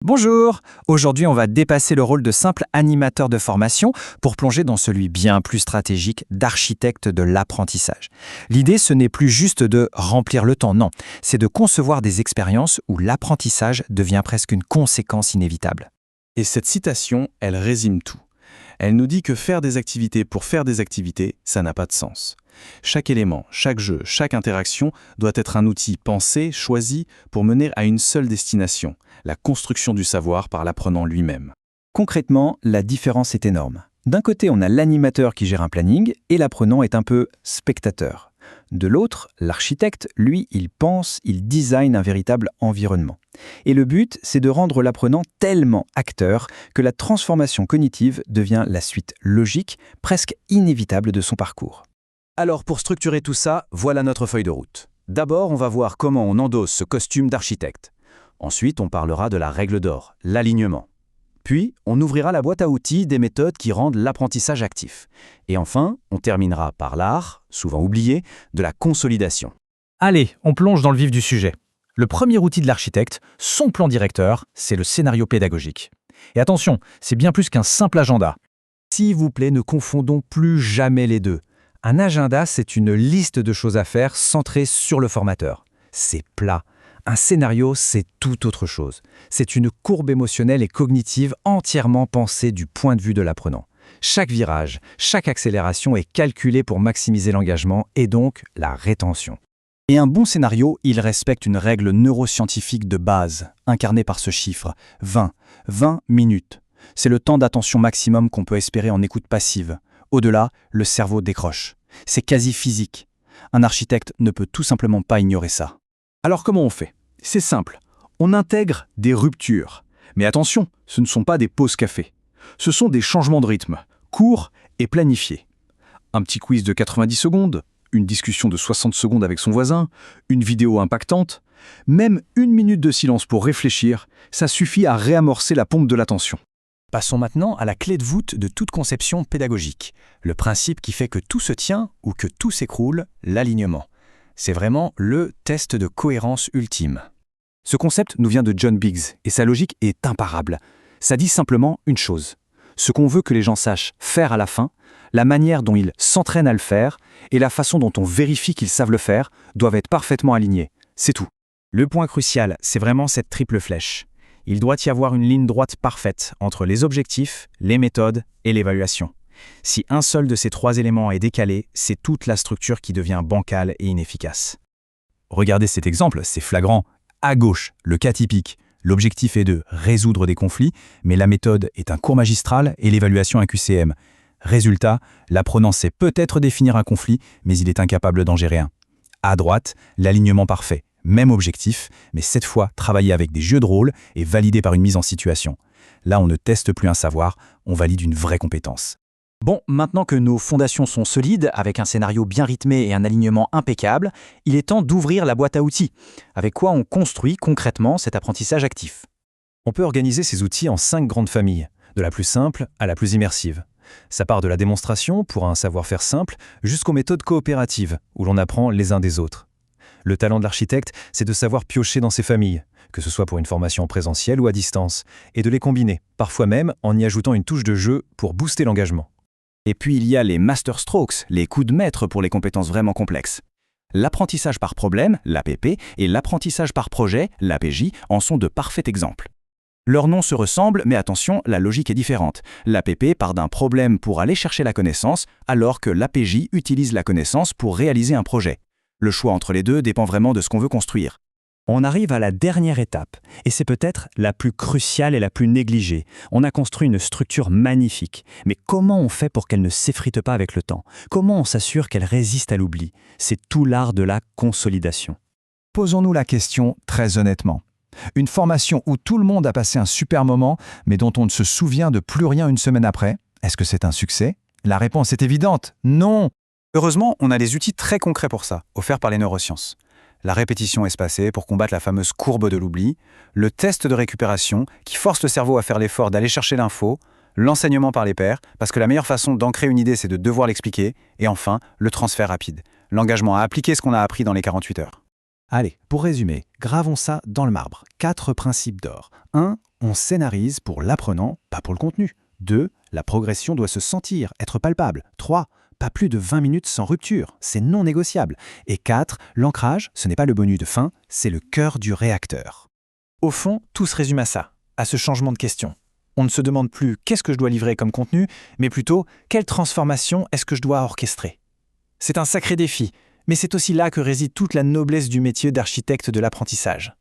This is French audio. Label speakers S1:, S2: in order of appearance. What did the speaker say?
S1: Bonjour! Aujourd'hui, on va dépasser le rôle de simple animateur de formation pour plonger dans celui bien plus stratégique d'architecte de l'apprentissage. L'idée, ce n'est plus juste de remplir le temps, non, c'est de concevoir des expériences où l'apprentissage devient presque une conséquence inévitable.
S2: Et cette citation, elle résume tout. Elle nous dit que faire des activités pour faire des activités, ça n'a pas de sens. Chaque élément, chaque jeu, chaque interaction doit être un outil pensé, choisi pour mener à une seule destination, la construction du savoir par l'apprenant lui-même.
S1: Concrètement, la différence est énorme. D'un côté, on a l'animateur qui gère un planning et l'apprenant est un peu spectateur. De l'autre, l'architecte, lui, il pense, il design un véritable environnement. Et le but, c'est de rendre l'apprenant tellement acteur que la transformation cognitive devient la suite logique, presque inévitable de son parcours.
S3: Alors pour structurer tout ça, voilà notre feuille de route. D'abord, on va voir comment on endosse ce costume d'architecte. Ensuite, on parlera de la règle d'or, l'alignement. Puis, on ouvrira la boîte à outils des méthodes qui rendent l'apprentissage actif. Et enfin, on terminera par l'art, souvent oublié, de la consolidation.
S4: Allez, on plonge dans le vif du sujet. Le premier outil de l'architecte, son plan directeur, c'est le scénario pédagogique. Et attention, c'est bien plus qu'un simple agenda.
S3: S'il vous plaît, ne confondons plus jamais les deux. Un agenda, c'est une liste de choses à faire centrée sur le formateur. C'est plat. Un scénario, c'est tout autre chose. C'est une courbe émotionnelle et cognitive entièrement pensée du point de vue de l'apprenant. Chaque virage, chaque accélération est calculée pour maximiser l'engagement et donc la rétention. Et un bon scénario, il respecte une règle neuroscientifique de base, incarnée par ce chiffre, 20 minutes. C'est le temps d'attention maximum qu'on peut espérer en écoute passive. Au-delà, le cerveau décroche. C'est quasi physique. Un architecte ne peut tout simplement pas ignorer ça. Alors comment on fait? C'est simple. On intègre des ruptures. Mais attention, ce ne sont pas des pauses café. Ce sont des changements de rythme, courts et planifiés. Un petit quiz de 90 secondes, une discussion de 60 secondes avec son voisin, une vidéo impactante, même une minute de silence pour réfléchir, ça suffit à réamorcer la pompe de l'attention. Passons maintenant à la clé de voûte de toute conception pédagogique, le principe qui fait que tout se tient ou que tout s'écroule, l'alignement. C'est vraiment le test de cohérence ultime. Ce concept nous vient de John Biggs et sa logique est imparable. Ça dit simplement une chose. Ce qu'on veut que les gens sachent faire à la fin, la manière dont ils s'entraînent à le faire et la façon dont on vérifie qu'ils savent le faire doivent être parfaitement alignés. C'est tout. Le point crucial, c'est vraiment cette triple flèche. Il doit y avoir une ligne droite parfaite entre les objectifs, les méthodes et l'évaluation. Si un seul de ces trois éléments est décalé, c'est toute la structure qui devient bancale et inefficace. Regardez cet exemple, c'est flagrant. À gauche, le cas typique. L'objectif est de résoudre des conflits, mais la méthode est un cours magistral et l'évaluation un QCM. Résultat, l'apprenant sait peut-être définir un conflit, mais il est incapable d'en gérer un. À droite, l'alignement parfait. Même objectif, mais cette fois travaillé avec des jeux de rôle et validé par une mise en situation. Là, on ne teste plus un savoir, on valide une vraie compétence.
S1: Bon, maintenant que nos fondations sont solides, avec un scénario bien rythmé et un alignement impeccable, il est temps d'ouvrir la boîte à outils. Avec quoi on construit concrètement cet apprentissage actif?
S3: On peut organiser ces outils en 5 grandes familles, de la plus simple à la plus immersive. Ça part de la démonstration pour un savoir-faire simple jusqu'aux méthodes coopératives, où l'on apprend les uns des autres. Le talent de l'architecte, c'est de savoir piocher dans ces familles, que ce soit pour une formation présentielle ou à distance, et de les combiner, parfois même en y ajoutant une touche de jeu pour booster l'engagement. Et puis il y a les master strokes, les coups de maître pour les compétences vraiment complexes. L'apprentissage par problème, l'APP, et l'apprentissage par projet, l'APJ, en sont de parfaits exemples. Leurs noms se ressemblent, mais attention, la logique est différente. L'APP part d'un problème pour aller chercher la connaissance, alors que l'APJ utilise la connaissance pour réaliser un projet. Le choix entre les deux dépend vraiment de ce qu'on veut construire. On arrive à la dernière étape, et c'est peut-être la plus cruciale et la plus négligée. On a construit une structure magnifique, mais comment on fait pour qu'elle ne s'effrite pas avec le temps? Comment on s'assure qu'elle résiste à l'oubli? C'est tout l'art de la consolidation.
S5: Posons-nous la question très honnêtement. Une formation où tout le monde a passé un super moment, mais dont on ne se souvient de plus rien une semaine après, est-ce que c'est un succès? La réponse est évidente, non!
S3: Heureusement, on a des outils très concrets pour ça, offerts par les neurosciences. La répétition espacée pour combattre la fameuse courbe de l'oubli, le test de récupération qui force le cerveau à faire l'effort d'aller chercher l'info, l'enseignement par les pairs, parce que la meilleure façon d'ancrer une idée, c'est de devoir l'expliquer, et enfin, le transfert rapide, l'engagement à appliquer ce qu'on a appris dans les 48 heures.
S5: Allez, pour résumer, gravons ça dans le marbre. 4 principes d'or. 1. On scénarise pour l'apprenant, pas pour le contenu. 2. La progression doit se sentir, être palpable. 3. Pas plus de 20 minutes sans rupture, c'est non négociable. Et 4. L'ancrage, ce n'est pas le bonus de fin, c'est le cœur du réacteur.
S4: Au fond, tout se résume à ça, à ce changement de question. On ne se demande plus qu'est-ce que je dois livrer comme contenu, mais plutôt quelle transformation est-ce que je dois orchestrer. C'est un sacré défi, mais c'est aussi là que réside toute la noblesse du métier d'architecte de l'apprentissage.